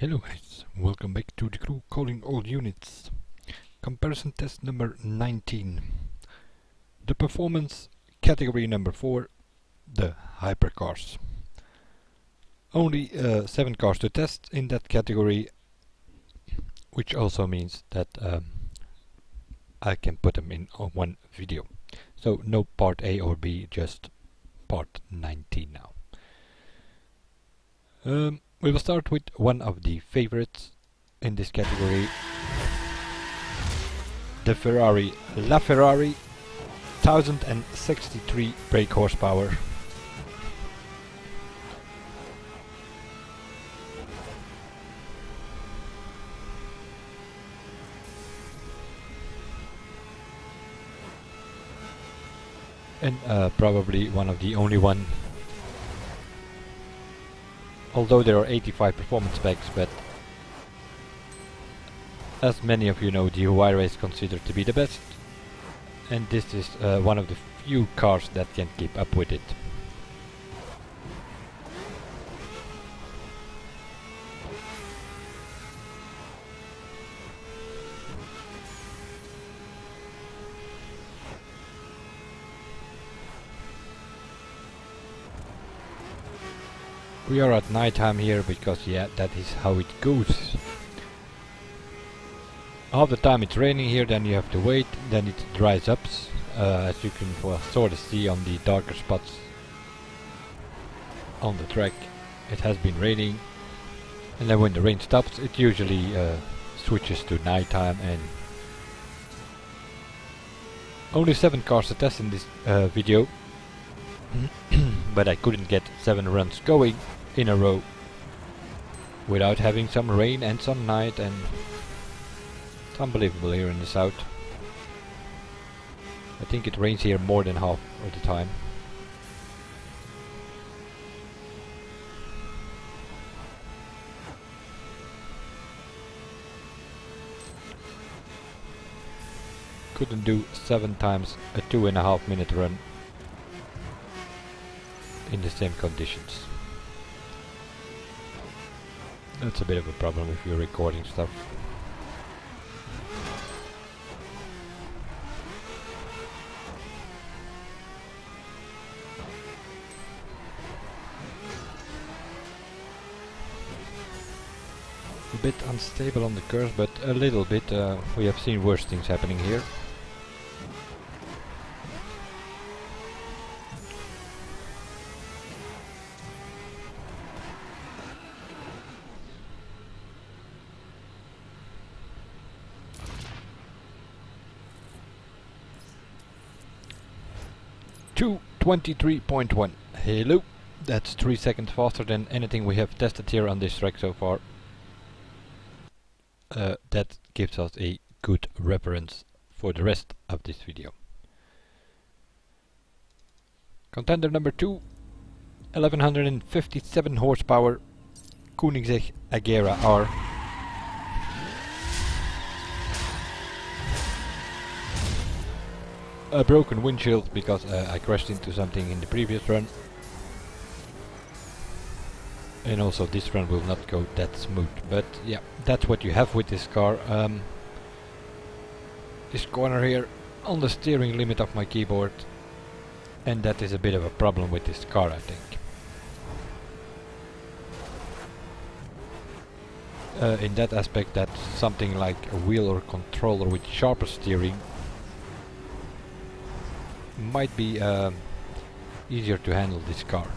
Hello guys, welcome back to the crew calling all units. Comparison test number 19. The performance category number 4, the Hypercars. Only 7 cars to test in that category, which also means that I can put them in on one video. So no part A or B, just part 19 now. We will start with one of the favorites in this category, the Ferrari LaFerrari, 1063 brake horsepower. And probably one of the only one. Although there are 85 performance specs, but as many of you know, the Huayra is considered to be the best, and this is one of the few cars that can keep up with it. We are at night time here because yeah, that is how it goes. Half the time it's raining here, then you have to wait, then it dries up, as you can sort of see on the darker spots on the track. It has been raining, and then when the rain stops it usually switches to night time, and only 7 cars to test in this video. But I couldn't get 7 runs going in a row without having some rain and some night, and it's unbelievable here in the south. I think it rains here more than half of the time. Couldn't do 7 times a 2.5 minute run in the same conditions. That's a bit of a problem if you're recording stuff. A bit unstable on the curves, but a little bit. We have seen worse things happening here. Two 23.1. Hello. That's 3 seconds faster than anything we have tested here on this track so far. That gives us a good reference for the rest of this video. Contender number 2, 1157 horsepower, Koenigsegg Agera R. A broken windshield because I crashed into something in the previous run. And also this run will not go that smooth, but yeah, that's what you have with this car. This corner here on the steering limit of my keyboard, and that is a bit of a problem with this car, I think. In that aspect, that's something like a wheel or controller with sharper steering might be easier to handle this car.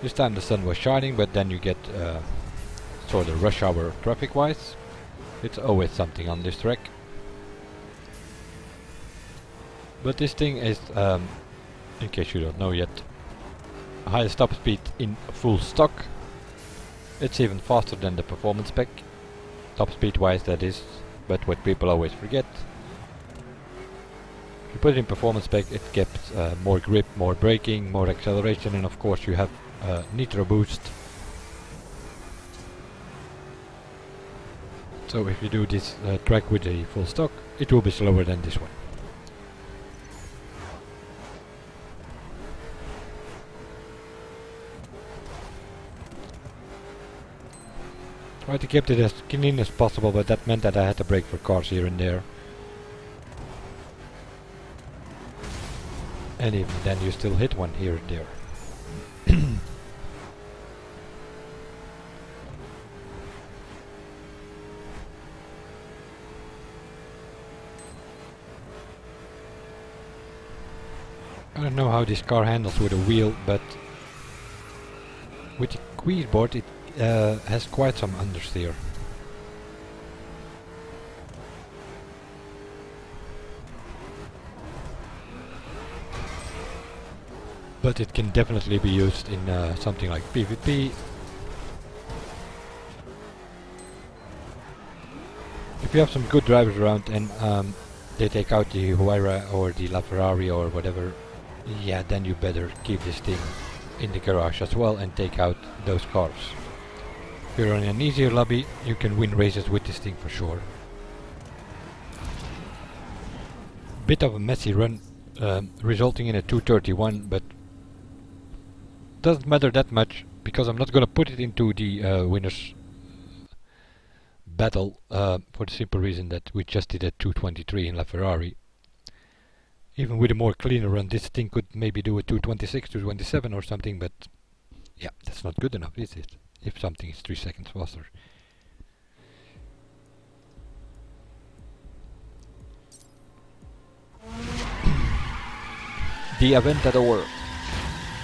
This time the sun was shining, but then you get sort of rush hour traffic wise. It's always something on this track. But this thing is, in case you don't know yet, highest top speed in full stock. It's even faster than the performance spec, top speed wise that is, but what people always forget. If you put it in performance spec, it gets more grip, more braking, more acceleration, and of course you have nitro boost. So if you do this track with a full stock, it will be slower than this one. Tried to keep it as clean as possible, but that meant that I had to brake for cars here and there. And even then you still hit one here and there. I don't know how this car handles with a wheel, but with the squeeze board it has quite some understeer. But it can definitely be used in something like PvP. If you have some good drivers around and they take out the Huayra or the LaFerrari or whatever, yeah, then you better keep this thing in the garage as well and take out those cars. If you're in an easier lobby, you can win races with this thing for sure. Bit of a messy run, resulting in a 231, but doesn't matter that much because I'm not gonna put it into the winners battle for the simple reason that we just did a 223 in LaFerrari. Even with a more cleaner run, this thing could maybe do a 226, 227 or something, but yeah, that's not good enough, is it? If something is 3 seconds faster. The Aventador,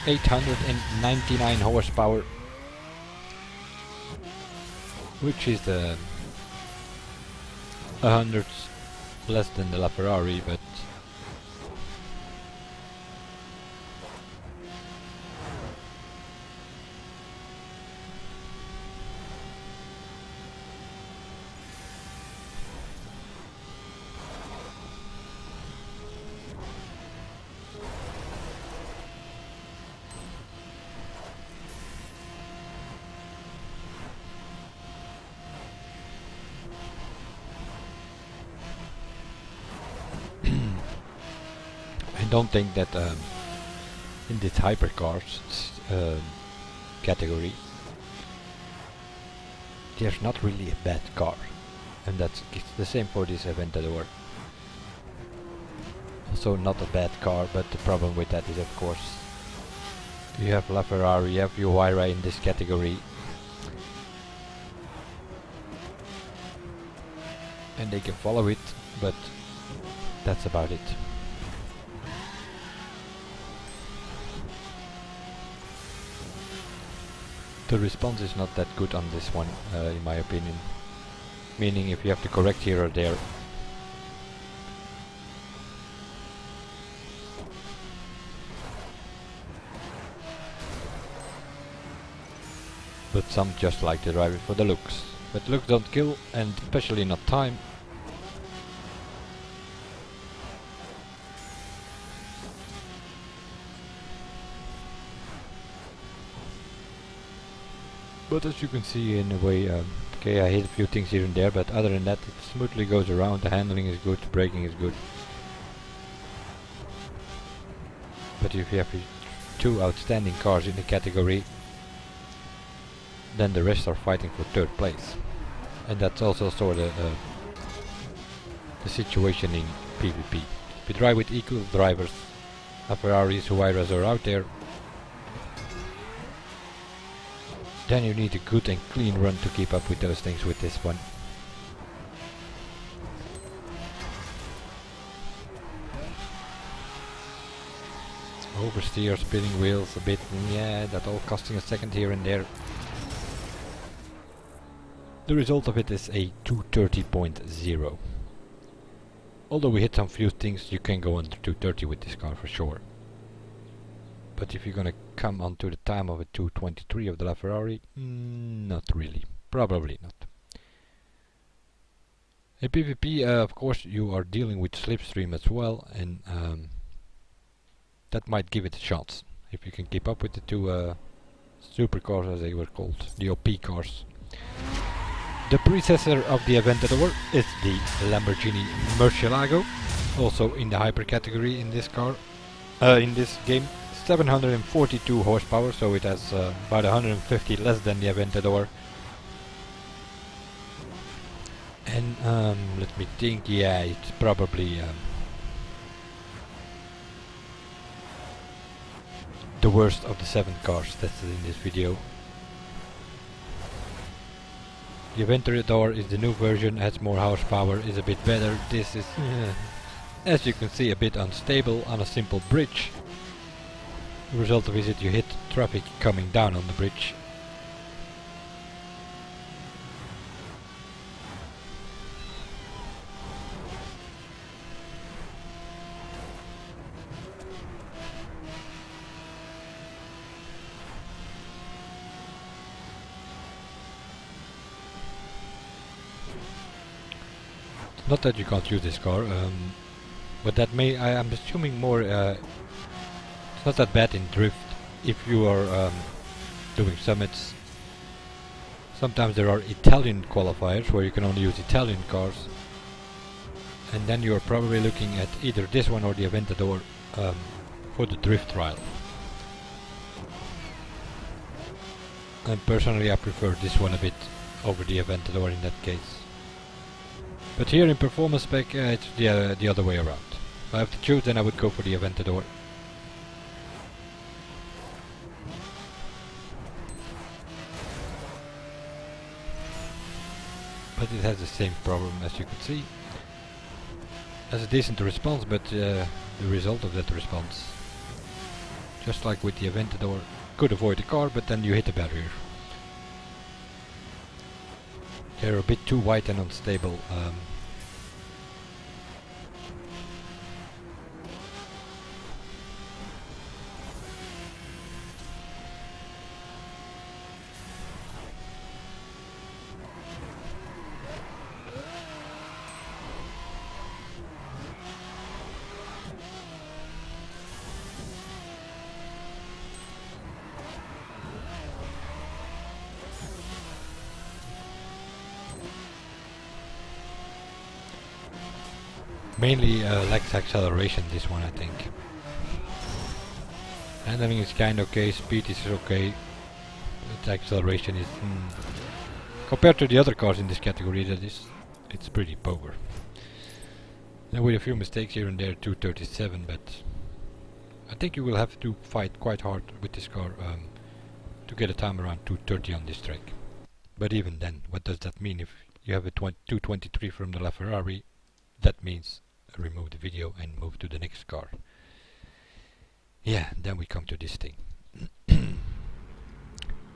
899 horsepower, which is the 100 less than the LaFerrari, but I don't think that in this Hypercars category there's not really a bad car, and it's the same for this Aventador. Also not a bad car, but the problem with that is of course you have LaFerrari, you have Huayra in this category, and they can follow it, but that's about it. The response is not that good on this one, in my opinion. Meaning if you have to correct here or there. But some just like to drive it for the looks. But looks don't kill, and especially not time. But as you can see, in a way, okay, I hit a few things here and there, but other than that it smoothly goes around, the handling is good, the braking is good. But if you have two outstanding cars in the category, then the rest are fighting for third place. And that's also sort of the situation in PvP. If you drive with equal drivers, Ferraris, Huayras are out there, then you need a good and clean run to keep up with those things with this one. Oversteer, spinning wheels a bit, yeah, that all costing a second here and there. The result of it is a 230.0. Although we hit some few things, you can go under 230 with this car for sure. But if you're gonna come onto the time of a 223 of the LaFerrari, not really. Probably not. In PvP, of course, you are dealing with slipstream as well, and that might give it a chance. If you can keep up with the two supercars, as they were called, the OP cars. The predecessor of the Aventador is the Lamborghini Murcielago, also in the hyper category in this car, in this game. 742 horsepower, so it has about 150 less than the Aventador. And let me think, yeah, it's probably the worst of the 7 cars tested in this video. The Aventador is the new version, has more horsepower, is a bit better. This is, as you can see, a bit unstable on a simple bridge. The result of it, you hit traffic coming down on the bridge. Not that you can't use this car, but that may, I'm assuming more, it's not that bad in drift if you are doing summits. Sometimes there are Italian qualifiers where you can only use Italian cars, and then you are probably looking at either this one or the Aventador for the drift trial. And personally I prefer this one a bit over the Aventador in that case. But here in performance spec, it's the other way around. If I have to choose, then I would go for the Aventador. But it has the same problem, as you can see. Has a decent response, but the result of that response, just like with the Aventador, could avoid the car, but then you hit a barrier. They're a bit too wide and unstable. Mainly lacks acceleration, this one, I think. Handling is kinda okay, speed is okay, but acceleration is... compared to the other cars in this category, it's pretty poor. And with a few mistakes here and there, 237, but I think you will have to fight quite hard with this car to get a time around 230 on this track. But even then, what does that mean? If you have a 223 from the LaFerrari, that means remove the video and move to the next car. Yeah, then we come to this thing.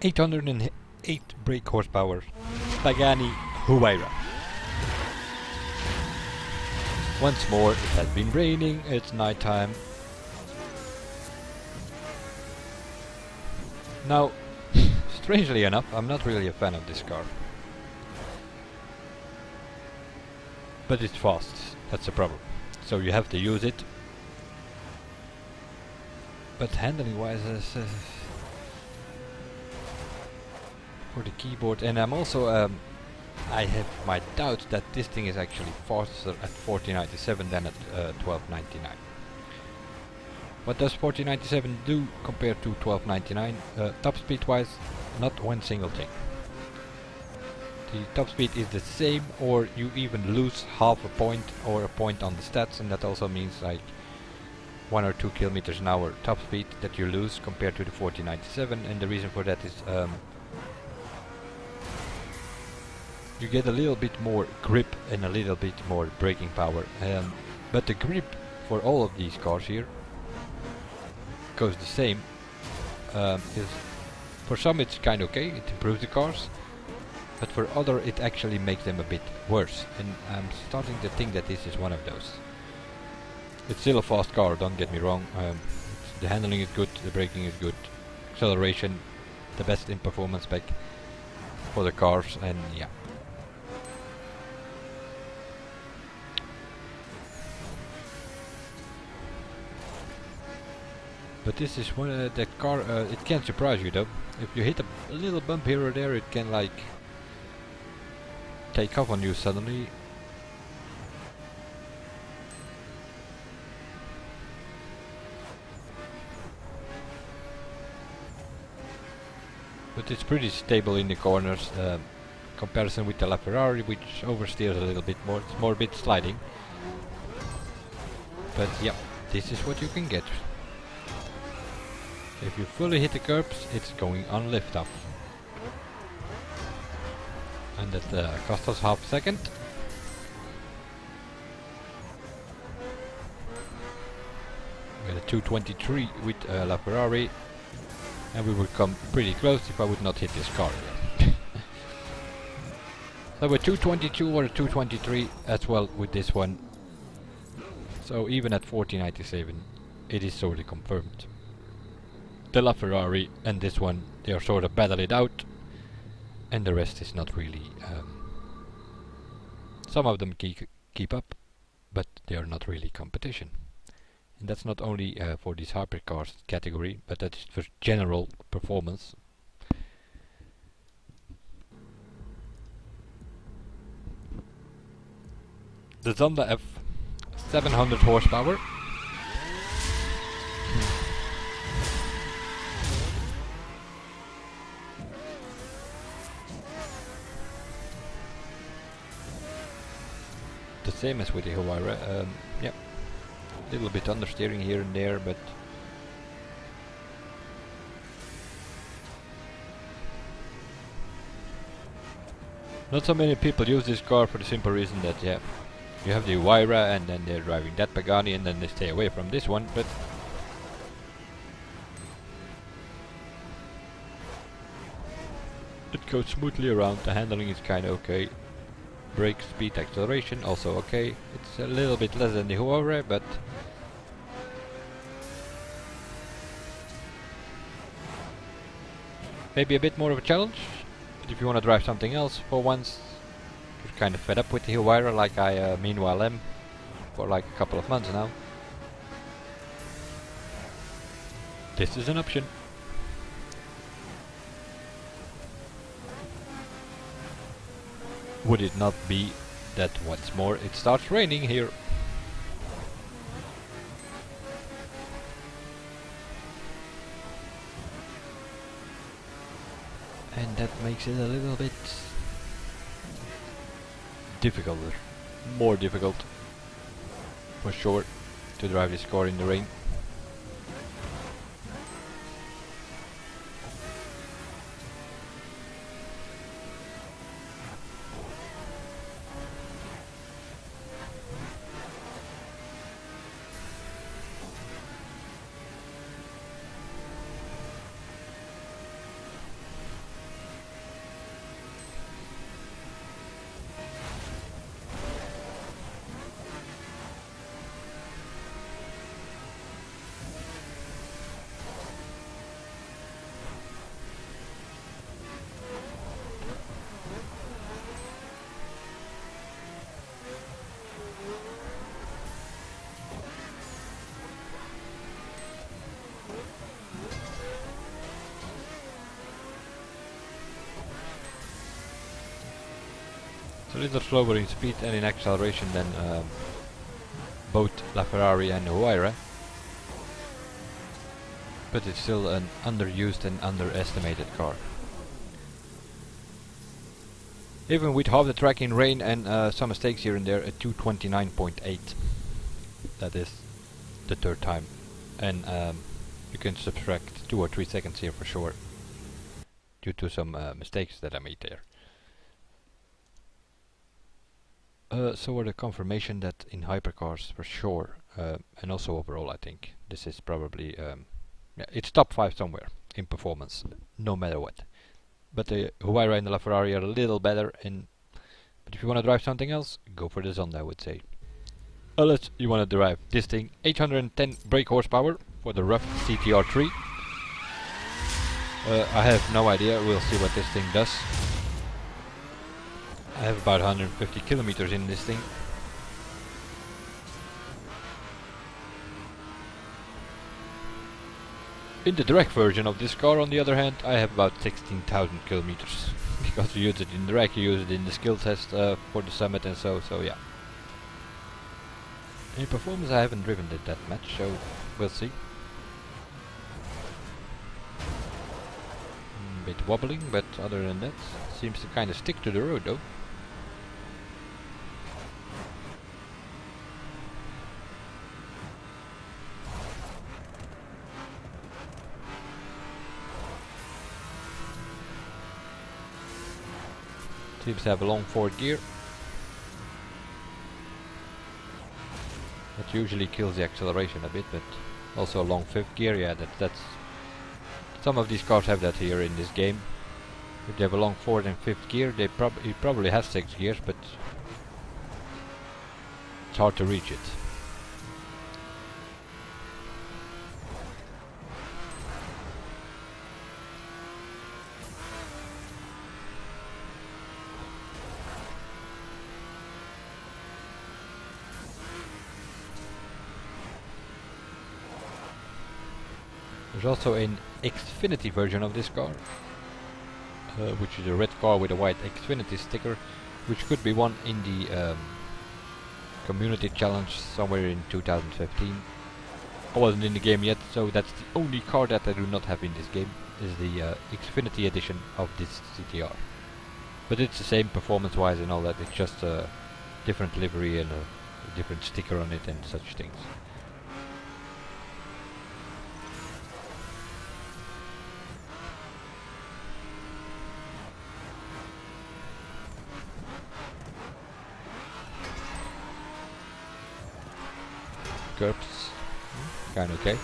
808 brake horsepower, Pagani Huayra. Once more, it has been raining, it's nighttime. Now, strangely enough, I'm not really a fan of this car. But it's fast, that's the problem. So you have to use it. But handling wise, for the keyboard, and I'm also, I have my doubts that this thing is actually faster at 4097 than at 1299. What does 4097 do compared to 1299? Top speed wise, not one single thing. The top speed is the same, or you even lose half a point or a point on the stats, and that also means like 1 or 2 kilometers an hour top speed that you lose compared to the 4097, and the reason for that is you get a little bit more grip and a little bit more braking power, but the grip for all of these cars here goes the same. For some it's kind of okay, it improves the cars, but for other it actually makes them a bit worse, and I'm starting to think that this is one of those. It's still a fast car, don't get me wrong. The handling is good, the braking is good, acceleration the best in performance spec for the cars, and yeah. But this is one that car, it can surprise you though. If you hit a little bump here or there, it can like take off on you suddenly. But it's pretty stable in the corners. comparison with the LaFerrari, which oversteers a little bit more. It's more a bit sliding. But yeah, this is what you can get. If you fully hit the curbs, it's going on lift off. And that cost us half a second. We got a 223 with LaFerrari, and we would come pretty close if I would not hit this car again. So a 222 or a 223 as well with this one. So even at 1497, it is sort of confirmed. The LaFerrari and this one, they are sort of battle it out, and the rest is not really. Some of them keep up, but they are not really competition. And that's not only for this hypercars category, but that is for general performance. The Zonda F, 700 horsepower. The same as with the Huayra. Yeah, a little bit understeering here and there, but not so many people use this car for the simple reason that yeah, you have the Huayra and then they're driving that Pagani and then they stay away from this one, but it goes smoothly around, the handling is kinda okay. Brake, speed, acceleration also okay. It's a little bit less than the Huayra, but maybe a bit more of a challenge. But if you want to drive something else for once, you're kind of fed up with the Huayra like I meanwhile am for like a couple of months now. This is an option. Would it not be that once more it starts raining here? And that makes it a little bit difficult, more difficult for sure to drive this car in the rain. A little slower in speed and in acceleration than both LaFerrari and Huayra, but it's still an underused and underestimated car. Even with half the track in rain and some mistakes here and there, a 229.8. That is the third time, and you can subtract 2 or 3 seconds here for sure, due to some mistakes that I made there. So the confirmation that in hypercars for sure, and also overall I think this is probably yeah, it's top 5 somewhere in performance, no matter what. But the Huayra and the LaFerrari are a little better, but if you want to drive something else, go for the Zonda, I would say. Unless you want to drive this thing, 810 brake horsepower for the RUF CTR-3. I have no idea, we'll see what this thing does. I have about 150 kilometers in this thing. In the direct version of this car, on the other hand, I have about 16,000 kilometers. Because you use it in direct, you use it in the skill test for the summit and so yeah. In performance I haven't driven it that much, so we'll see. bit wobbling, but other than that, seems to kind of stick to the road though. Seems to have a long fourth gear. That usually kills the acceleration a bit, but also a long fifth gear. Yeah, that's some of these cars have that here in this game. If they have a long fourth and fifth gear, he probably has 6 gears, but it's hard to reach it. There's also an Xfinity version of this car, which is a red car with a white Xfinity sticker, which could be won in the community challenge somewhere in 2015. I wasn't in the game yet, so that's the only car that I do not have in this game, is the Xfinity edition of this CTR. But it's the same performance wise and all that, it's just a different livery and a different sticker on it and such things. Curbs, kinda okay.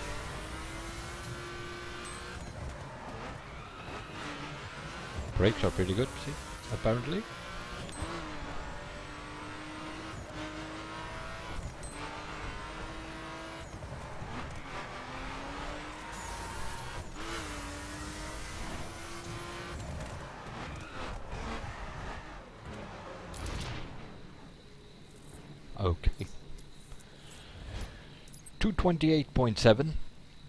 Brakes are pretty good, see, apparently. Okay. 228.7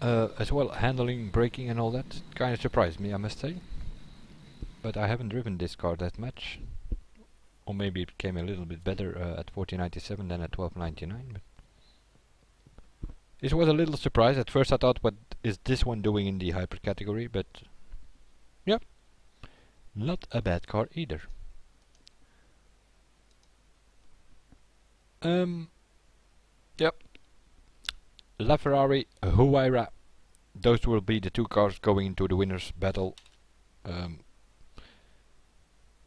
as well, handling, braking and all that kind of surprised me, I must say. But I haven't driven this car that much, or maybe it became a little bit better at 1497 than at 1299. But this was a little surprise. At first I thought, what is this one doing in the hyper category? But yeah, not a bad car either. Yep. LaFerrari Huayra, those will be the 2 cars going into the winners battle.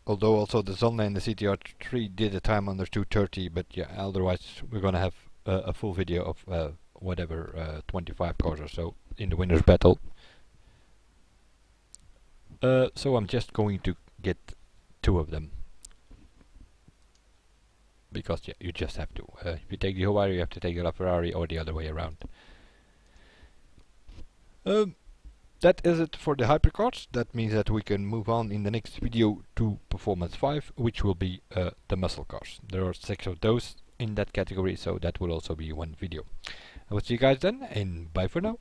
Although also the Zonda and the CTR-3 did a time under 2:30, but yeah, otherwise we're gonna have a full video of whatever 25 cars or so in the winners battle. So I'm just going to get 2 of them, because yeah, you just have to. If you take the Huayra, you have to take the LaFerrari, or the other way around. That is it for the hypercars. That means that we can move on in the next video to Performance 5, which will be the muscle cars. There are 6 of those in that category, so that will also be one video. I will see you guys then, and bye for now.